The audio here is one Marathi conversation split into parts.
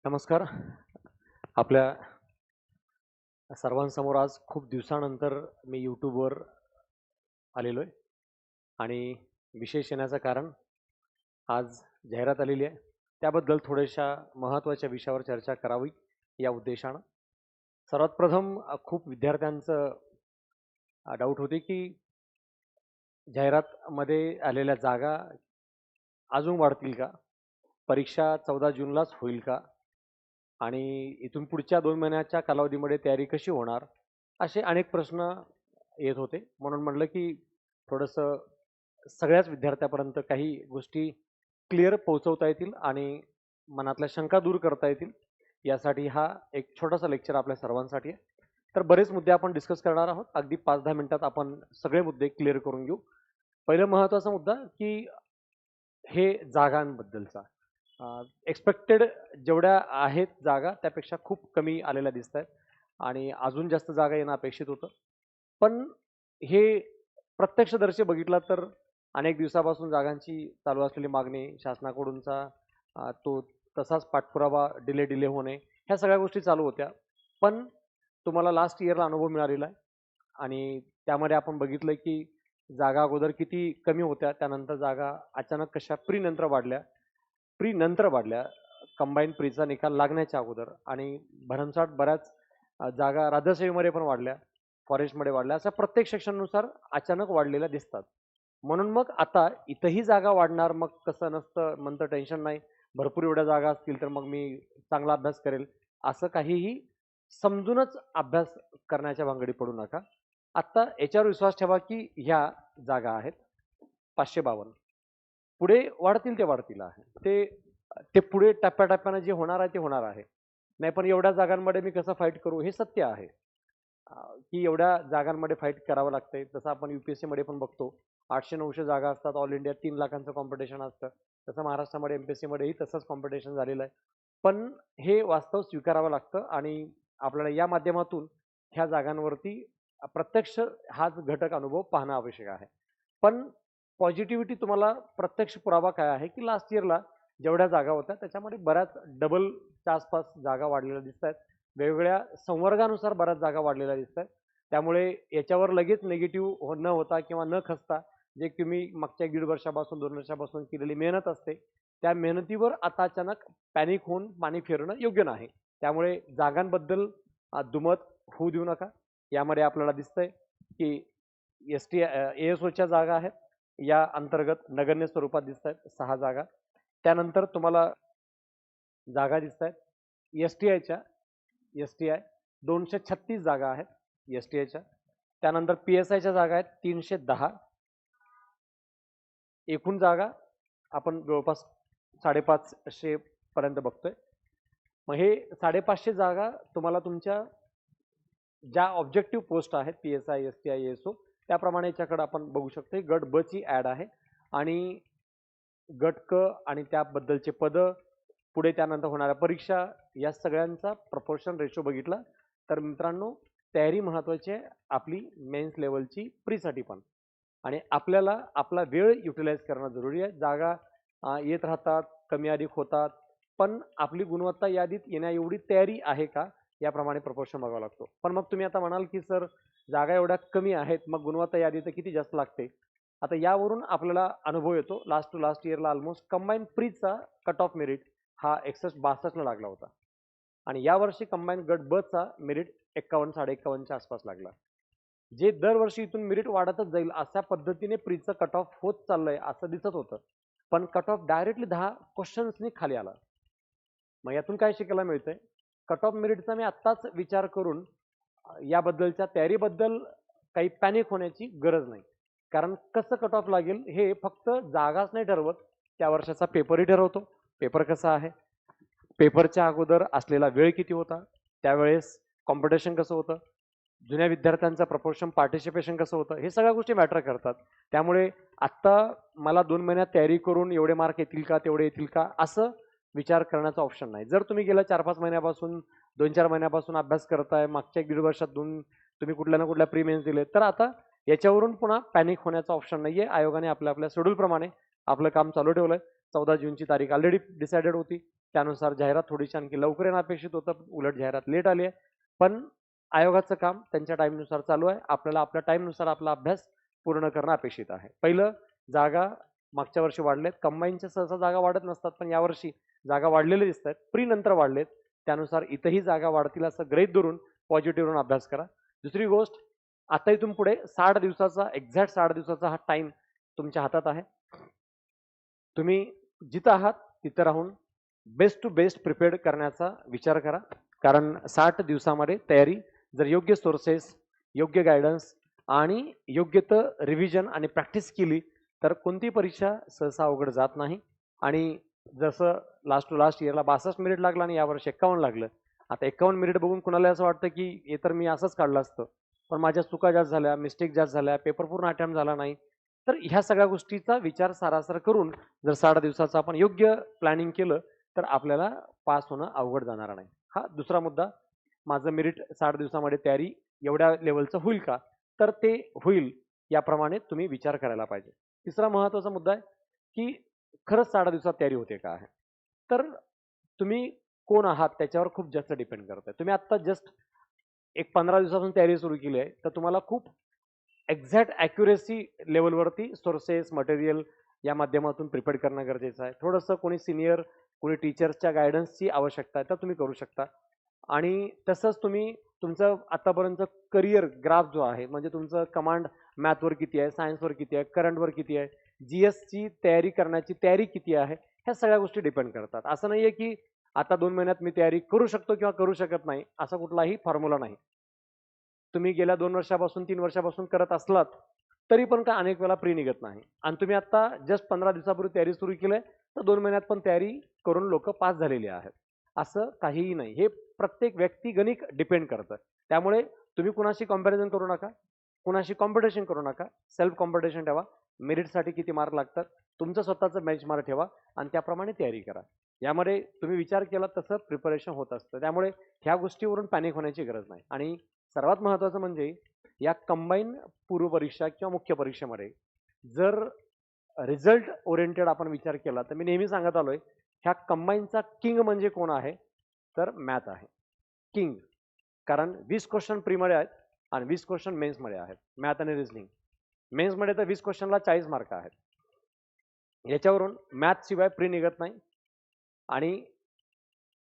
नमस्कार. आपल्या सर्वांसमोर आज खूप दिवसानंतर मी यूट्यूबवर आलेलो आहे आणि विशेष येण्याचं कारण आज जाहिरात आलेली आहे. त्याबद्दल थोड्याशा महत्त्वाच्या विषयावर चर्चा करावी या उद्देशानं. सर्वात प्रथम खूप विद्यार्थ्यांचं डाऊट होते की जाहिरातमध्ये आलेल्या जागा अजून वाढतील का? परीक्षा 14 जूनलाच होईल का? आणि इथून पुढच्या 2 महिन्याच्या कालावधीमध्ये तयारी कशी होणार? असे अनेक प्रश्न येत होते. म्हणून म्हटलं की थोडंसं सगळ्याच विद्यार्थ्यापर्यंत काही गोष्टी क्लिअर पोहोचवता येतील आणि मनातल्या शंका दूर करता येतील, यासाठी हा एक छोटासा लेक्चर आपल्या सर्वांसाठी आहे. तर बरेच मुद्दे आपण डिस्कस करणार आहोत. अगदी 5-10 मिनिटात आपण सगळे मुद्दे क्लिअर करून घेऊ. पहिला महत्त्वाचा मुद्दा की हे जागांबद्दलचा. एक्सपेक्टेड जेवढ्या आहेत जागा त्यापेक्षा खूप कमी आलेल्या दिसतायत आणि अजून जास्त जागा येणं अपेक्षित होतं. पण हे प्रत्यक्षदर्शी बघितला तर अनेक दिवसापासून जागांची चालू असलेली मागणी, शासनाकडूनचा तो तसाच पाठपुरावा, डिले होणे, ह्या सगळ्या गोष्टी चालू होत्या. पण तुम्हाला लास्ट इयरला अनुभव मिळालेला आहे आणि त्यामध्ये आपण बघितलं की जागा अगोदर किती कमी होत्या, त्यानंतर जागा अचानक कशा प्री नंतर वाढल्या, कंबाईन प्रीचा निकाल लागण्याच्या अगोदर आणि भरमसाठ बऱ्याच जागा राज्यसेवेमध्ये पण वाढल्या, फॉरेस्टमध्ये वाढल्या, अशा प्रत्येक सेक्शननुसार अचानक वाढलेल्या दिसतात. म्हणून मग आता इथंही जागा वाढणार, मग कसं नसतं म्हणतं टेन्शन नाही, भरपूर एवढ्या जागा असतील तर मग मी चांगला अभ्यास करेल, असं काहीही समजूनच अभ्यास करण्याच्या भानगडी पडू नका. आत्ता याच्यावर विश्वास ठेवा की ह्या जागा आहेत 552. पुढे वाढतील ते वाढतील आहे. ते ते पुढे टप्प्याटप्प्यानं जे होणार आहे ते होणार आहे. नाही पण एवढ्या जागांमध्ये मी कसं फाईट करू हे सत्य आहे. की एवढ्या जागांमध्ये फाईट करावं लागतंय. तसं आपण यूपीएससीमध्ये पण बघतो. 800-900 जागा असतात. ऑल इंडिया 3 लाखांचं कॉम्पिटिशन असतं. तसं महाराष्ट्रामध्ये एमपीएससीमध्येही तसंच कॉम्पिटिशन झालेलं आहे. पण हे वास्तव स्वीकारावं लागतं आणि आपल्याला या माध्यमातून ह्या जागांवरती प्रत्यक्ष हाच घटक अनुभव पाहणं आवश्यक आहे. पण पॉझिटिव्हिटी तुम्हाला प्रत्यक्ष पुरावा काय आहे की लास्ट इयरला जेवढ्या जागा होत्या त्याच्यामध्ये बऱ्याच डबलच्या आसपास जागा वाढलेल्या दिसतायत. वेगवेगळ्या संवर्गानुसार बऱ्याच जागा वाढलेल्या दिसतात. त्यामुळे याच्यावर लगेच निगेटिव्ह न होता किंवा न खचता जे तुम्ही मागच्या 1.5 वर्षापासून 2 वर्षापासून केलेली मेहनत असते, त्या मेहनतीवर आता अचानक पॅनिक होऊन पाणी फिरणं योग्य नाही. त्यामुळे जागांबद्दल दुमत होऊ देऊ नका. यामध्ये आपल्याला दिसतंय की एएसओच्या जागा आहेत. या अंतर्गत नगण्य स्वरूपात दिसतायत 6 जागा. त्यानंतर तुम्हाला जागा दिसतायत एसटीआयच्या एसटीआय 236 जागा आहेत एसटीआयच्या. त्यानंतर पीएसआयच्या जागा आहेत 310. एकूण जागा आपण जवळपास 550 पर्यंत बघतोय. मग हे 550 जागा तुम्हाला तुमच्या ज्या ऑब्जेक्टिव्ह पोस्ट आहेत पीएसआय, एसटीआय, एसओ त्याप्रमाणे याच्याकडे आपण बघू शकतो. गट ब ची ॲड आहे आणि गट क आणि त्याबद्दलचे पदं, पुढे त्यानंतर होणाऱ्या परीक्षा, या सगळ्यांचा प्रपोर्शन रेशो बघितला तर मित्रांनो तयारी महत्त्वाची आहे आपली मेन्स लेवलची प्रीसाठी पण. आणि आपल्याला आपला वेळ युटिलाइज करणं जरुरी आहे. जागा येत राहतात, कमी अधिक होतात, पण आपली गुणवत्ता यादीत येण्या एवढी तयारी आहे का, याप्रमाणे प्रपोर्शन बघावं लागतो. पण मग तुम्ही आता म्हणाल की सर जागा एवढ्या कमी आहेत, मग गुणवत्ता यादी तर किती जास्त लागते. आता यावरून आपल्याला अनुभव येतो. लास्ट टू लास्ट इयरला ऑलमोस्ट कंबाईन प्रीचा कट ऑफ मेरिट हा 61-62ला लागला होता आणि यावर्षी कंबाईन गट ब चा मेरिट 51-51.5च्या आसपास लागला. जे दरवर्षी इथून मेरिट वाढतच जाईल अशा पद्धतीने प्रीचं कट ऑफ होत चाललंय असं दिसत होतं. पण कट ऑफ डायरेक्टली 10 क्वेश्चन्सनी खाली आला. मग यातून काय शिकायला मिळतंय? कट ऑफ मेरिटचा मी आत्ताच विचार करून याबद्दलच्या तयारीबद्दल काही पॅनिक होण्याची गरज नाही. कारण कसं कट ऑफ लागेल हे फक्त जागाच नाही ठरवत, त्या वर्षाचा पेपरही ठरवतो. पेपर कसा आहे, पेपरच्या अगोदर असलेला वेळ किती होता, त्यावेळेस कॉम्पिटिशन कसं होतं, जुन्या विद्यार्थ्यांचं प्रपोर्शन पार्टिसिपेशन कसं होतं, हे सगळ्या गोष्टी मॅटर करतात. त्यामुळे आत्ता मला 2 महिन्यात तयारी करून एवढे मार्क येतील का, तेवढे येतील का, असं विचार करण्याचा ऑप्शन नाही. जर तुम्ही गेल्या 4-5 महिन्यापासून 2-4 महिन्यापासून अभ्यास करताय, मागच्या 1.5 वर्षातून तुम्ही कुठल्या ना कुठल्या प्री मेन्स दिले, तर आता याच्यावरून पुन्हा पॅनिक होण्याचा ऑप्शन नाहीये. आयोगाने आपल्या शेड्यूलप्रमाणे आपलं काम चालू ठेवलंय. 14 जूनची तारीख ऑलरेडी डिसाइडेड होती. त्यानुसार जाहिरात थोडीशी आणखी लवकर येणं अपेक्षित होतं, उलट जाहिरात लेट आली आहे. पण आयोगाचं काम त्यांच्या टाईमनुसार चालू आहे. आपल्याला आपल्या टाईमनुसार आपला अभ्यास पूर्ण करणं अपेक्षित आहे. पहिलं, जागा मागच्या वर्षी वाढलेत. कंबाईनच्या सहसा जागा वाढत नसतात, पण यावर्षी जागा वाढलेल्या दिसत आहेत. प्री नंतर वाढलेत, त्यानुसार इथंही जागा वाढतील असं गृहीत धरून पॉझिटिव्ह राहून अभ्यास करा. दुसरी गोष्ट, आता इथून पुढे 60 दिवसाचा, एक्झॅक्ट 60 दिवसाचा हा टाइम तुमच्या हातात आहे. तुम्ही जिथं आहात तिथं राहून बेस्ट टू बेस्ट प्रिपेअर्ड करण्याचा विचार करा. कारण 60 दिवसामध्ये तयारी जर योग्य सोर्सेस, योग्य गायडन्स आणि योग्य तर रिव्हिजन आणि प्रॅक्टिस केली तर कोणती परीक्षा सहसा अवघड जात नाही. आणि जसं लास्ट टू लास्ट इयरला 62 मिनिट लागला आणि यावर्षी 51 लागलं. आता 51 मिनिट बघून कुणाला असं वाटतं की हे तर मी असंच काढलं असतं, पण माझ्या चुका जास्त झाल्या, मिस्टेक जास्त झाल्या, पेपर पूर्ण अटेम्प्ट झाला नाही. तर ह्या सगळ्या गोष्टीचा विचार सारासार करून जर 60 दिवसाचं आपण योग्य प्लॅनिंग केलं तर आपल्याला पास होणं अवघड जाणार नाही. हा दुसरा मुद्दा. माझं मेरिट 60 दिवसामध्ये तयारी एवढ्या लेवलचं होईल का, तर ते होईल याप्रमाणे तुम्ही विचार करायला पाहिजे. तिसरा महत्त्वाचा मुद्दा आहे की खरंच 60 दिवसात तयारी होते का आहे. तर तुम्ही कोण आहात त्याच्यावर खूप जास्त डिपेंड करत आहे. तुम्ही आत्ता जस्ट एक 15 दिवसापासून तयारी सुरू केली आहे, तर तुम्हाला खूप एक्झॅक्ट ॲक्युरेसी लेवलवरती सोर्सेस, मटेरियल या माध्यमातून प्रिपेअर करणं गरजेचं आहे. थोडंसं कोणी सिनियर, कोणी टीचर्सच्या गायडन्सची आवश्यकता आहे तर तुम्ही करू शकता. आणि तसंच तुम्ही तुमचं आतापर्यंत करिअर ग्राफ जो आहे, म्हणजे तुमचं कमांड मॅथवर किती आहे, सायन्सवर किती आहे, करंटवर किती आहे, GSची तयारी करण्याची तयारी किती आहे, ह्या सगळ्या गोष्टी डिपेंड करतात. असं नाही आहे की आता 2 महिन्यात मी तयारी करू शकतो किंवा करू शकत नाही, असा कुठलाही फॉर्म्युला नाही. तुम्ही गेल्या 2 वर्षापासून 3 वर्षापासून करत असलात तरी पण का अनेक वेळा प्री निघत नाही. आणि तुम्ही आता जस्ट 15 दिवसापूर्वी तयारी सुरू केली आहे, तर 2 महिन्यात पण तयारी करून लोक पास झालेली आहेत. असं काहीही नाही. हे प्रत्येक व्यक्तिगणिक डिपेंड करतं. त्यामुळे तुम्ही कुणाशी कॉम्पॅरिझन करू नका, कुणाशी कॉम्पिटिशन करू नका. सेल्फ कॉम्पिटिशन ठेवा. मेरिटसाठी किती मार्क लागतात, तुमचं स्वतःचं बेंचमार्क ठेवा आणि त्याप्रमाणे तयारी करा. यामध्ये तुम्ही विचार केला तसं प्रिपरेशन होत असतं. त्यामुळे ह्या गोष्टीवरून पॅनिक होण्याची गरज नाही. आणि सर्वात महत्त्वाचं म्हणजे या कंबाईन पूर्व परीक्षा किंवा मुख्य परीक्षेमध्ये जर रिझल्ट ओरिएंटेड आपण विचार केला तर मी नेहमी सांगत आलोय, ह्या कंबाईनचा किंग म्हणजे कोण आहे, तर मॅथ आहे किंग. कारण 20 क्वेश्चन प्रीमध्ये आहेत आणि 20 क्वेश्चन मेन्समध्ये आहेत, मॅथ आणि रिझनिंग. मेन्समध्ये तर 20 क्वेश्चनला 40 मार्क आहेत. याच्यावरून मॅथ शिवाय प्री निघत नाही. आणि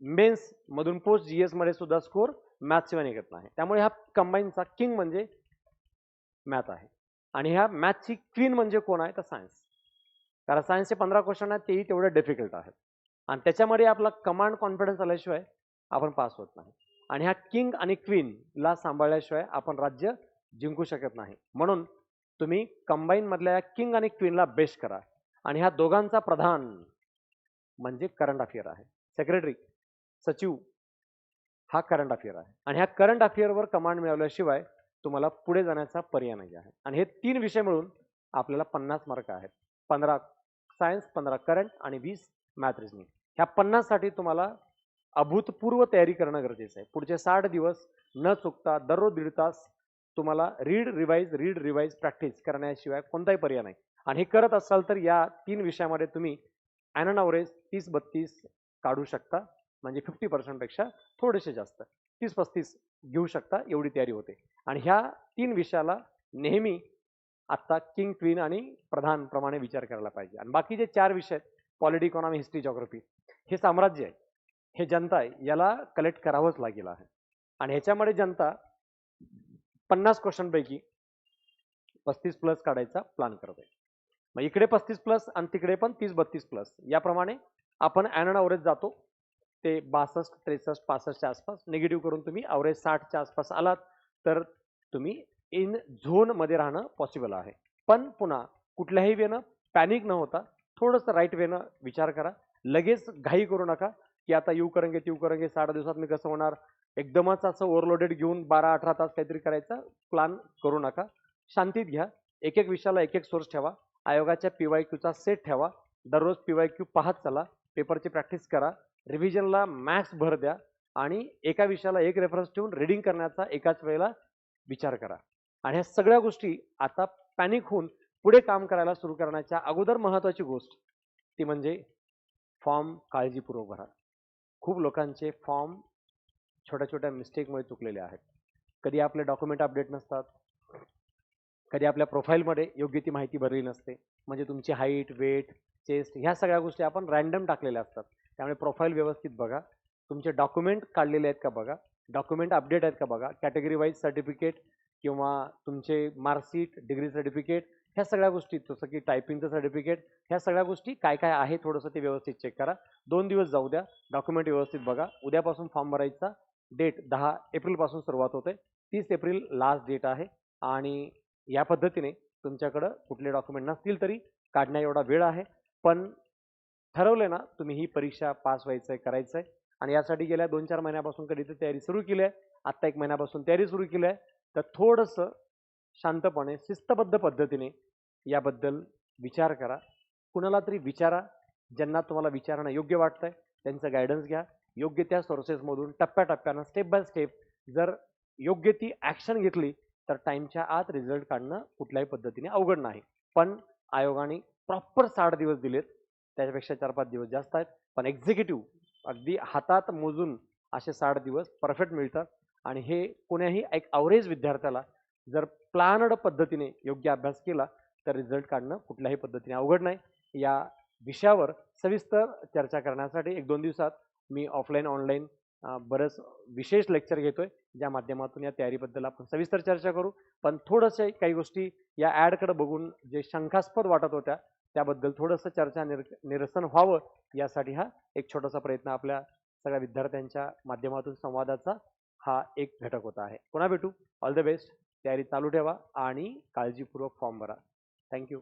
मेन्स मधून पोस्ट GS मध्ये सुद्धा स्कोर मॅथ शिवाय निघत नाही. त्यामुळे ह्या कंबाईनचा किंग म्हणजे मॅथ आहे. आणि ह्या मॅथची क्वीन म्हणजे कोण आहे, तर सायन्स. कारण सायन्सचे 15 क्वेश्चन आहेत, तेही तेवढे डिफिकल्ट आहेत. आणि त्याच्यामध्ये आपला कमांड कॉन्फिडन्स आल्याशिवाय आपण पास होत नाही. आणि ह्या किंग आणि क्वीनला सांभाळल्याशिवाय आपण राज्य जिंकू शकत नाही. म्हणून तुम्ही कंबाईन मधल्या किंग आणि क्वीनला बेस्ट करा. आणि ह्या दोघांचा प्रधान म्हणजे करंट अफेअर आहे. सेक्रेटरी, सचिव हा करंट अफेअर आहे. आणि ह्या करंट अफेअरवर कमांड मिळवल्याशिवाय तुम्हाला पुढे जाण्याचा पर्याय नाही आहे. आणि हे 3 विषय मिळून आपल्याला 50 मार्क आहेत. 15 सायन्स, 15 करंट आणि 20 मॅथ रिजनिंग. ह्या 50 साठी तुम्हाला अभूतपूर्व तयारी करणं गरजेचं आहे. पुढचे 60 दिवस न चुकता दररोज 1.5 तास तुम्हाला रीड रिवाइज प्रॅक्टिस करण्याशिवाय कोणताही पर्याय नाही. आणि हे करत असाल तर या 3 विषयामध्ये तुम्ही ॲन ॲव्हरेज 30-32 काढू शकता. म्हणजे 50% पेक्षा थोडेसे जास्त 30-35 घेऊ शकता, एवढी तयारी होते. आणि ह्या 3 विषयाला नेहमी आता किंग, क्वीन आणि प्रधान प्रमाणे विचार करायला पाहिजे. आणि बाकी जे 4 विषय आहेत, पॉलिटी, इकॉनॉमी, हिस्ट्री, जॉग्राफी, हे साम्राज्य आहे, हे जनता आहे, याला कलेक्ट करावंच लागेल आहे. आणि ह्याच्यामध्ये जनता 50 क्वेश्चन पैकी 35 प्लस काढायचा प्लॅन करत आहे. मग इकडे 35 प्लस आणि तिकडे पण 30-32 प्लस, याप्रमाणे आपण ॲन ॲव्हरेज जातो. ते 62, 63, 65च्या आसपास निगेटिव्ह करून तुम्ही ॲव्हरेज 60च्या आसपास आलात तर तुम्ही इन झोनमध्ये राहणं पॉसिबल आहे. पण पुन्हा कुठल्याही वेनं पॅनिक न होता थोडंसं राईट वेनं विचार करा. लगेच घाई करू नका की आता येऊ करेंगे 60 दिवसात मी कसं होणार, एकदमच असं ओव्हरलोडेड घेऊन 12-18 तास काहीतरी करायचा प्लॅन करू नका. शांतीत घ्या. एक एक विषयाला एक एक सोर्स ठेवा. आयोगाच्या PYQचा सेट ठेवा. दररोज PYQ पाहत चला. पेपरची प्रॅक्टिस करा. रिव्हिजनला मॅक्स भर द्या. आणि एका विषयाला एक रेफरन्स ठेवून रीडिंग करण्याचा एकाच वेळेला विचार करा. आणि ह्या सगळ्या गोष्टी आता पॅनिक होऊन पुढे काम करायला सुरू करण्याच्या अगोदर महत्त्वाची गोष्ट ती म्हणजे फॉर्म काळजीपूर्वक भरा. खूप लोकांचे फॉर्म छोट्या छोट्या मिस्टेकमुळे चुकलेले आहेत. कधी आपले डॉक्युमेंट अपडेट नसतात, कधी आपल्या प्रोफाईलमध्ये योग्य ती माहिती भरली नसते. म्हणजे तुमची हाईट, वेट, चेस्ट ह्या सगळ्या गोष्टी आपण रँडम टाकलेल्या असतात. त्यामुळे प्रोफाईल व्यवस्थित बघा. तुमचे डॉक्युमेंट काढलेले आहेत का बघा. डॉक्युमेंट अपडेट आहेत का बघा. कॅटेगरी वाईज सर्टिफिकेट किंवा तुमचे मार्कशीट, डिग्री सर्टिफिकेट ह्या सगळ्या गोष्टी, जसं की टायपिंगचं सर्टिफिकेट, ह्या सगळ्या गोष्टी काय काय आहे थोडंसं ते व्यवस्थित चेक करा. 2 दिवस जाऊ द्या. डॉक्युमेंट व्यवस्थित बघा. उद्यापासून फॉर्म भरायचा डेट 10 एप्रिलपासून सुरुवात होते. 30 एप्रिल लास्ट डेट आहे. आणि या पद्धतीने तुमच्याकडं कुठले डॉक्युमेंट नसतील तरी काढण्या एवढा वेळ आहे. पण ठरवले ना तुम्ही ही परीक्षा पास व्हायचं आहे, करायचं आहे, आणि यासाठी गेल्या 2-4 महिन्यापासून कधी तयारी सुरू केली आहे, आत्ता 1 महिन्यापासून तयारी सुरू केली आहे, तर थोडंसं शांतपणे शिस्तबद्ध पद्धतीने याबद्दल विचार करा. कुणाला तरी विचारा. ज्यांना तुम्हाला विचारणं योग्य वाटतंय त्यांचं गायडन्स घ्या. योग्य त्या सोर्सेसमधून टप्प्याटप्प्यानं स्टेप बाय स्टेप जर योग्य ती ॲक्शन घेतली तर टाईमच्या आत रिझल्ट काढणं कुठल्याही पद्धतीने अवघड नाही. पण आयोगाने प्रॉपर 60 दिवस दिलेत. त्याच्यापेक्षा 4-5 दिवस जास्त आहेत. पण एक्झिक्युटिव्ह अगदी हातात मोजून असे 60 दिवस परफेक्ट मिळतात. आणि हे कोण्याही एक ॲव्हरेज विद्यार्थ्याला जर प्लॅनड पद्धतीने योग्य अभ्यास केला तर रिझल्ट काढणं कुठल्याही पद्धतीने अवघड नाही. या विषयावर सविस्तर चर्चा करण्यासाठी 1-2 दिवसात मी ऑफलाईन ऑनलाईन बरंच विशेष लेक्चर घेतोय, ज्या माध्यमातून या तयारीबद्दल आपण सविस्तर चर्चा करू. पण थोडंसं काही गोष्टी या ॲडकडे बघून जे शंकास्पद वाटत होत्या त्याबद्दल थोडंसं चर्चा निरसन व्हावं, यासाठी हा एक छोटासा प्रयत्न आपल्या सगळ्या विद्यार्थ्यांच्या माध्यमातून संवादाचा हा एक घटक होता आहे. पुन्हा भेटू. All the best. तयारी चालू ठेवा आणि काळजीपूर्वक फॉर्म भरा. थँक्यू.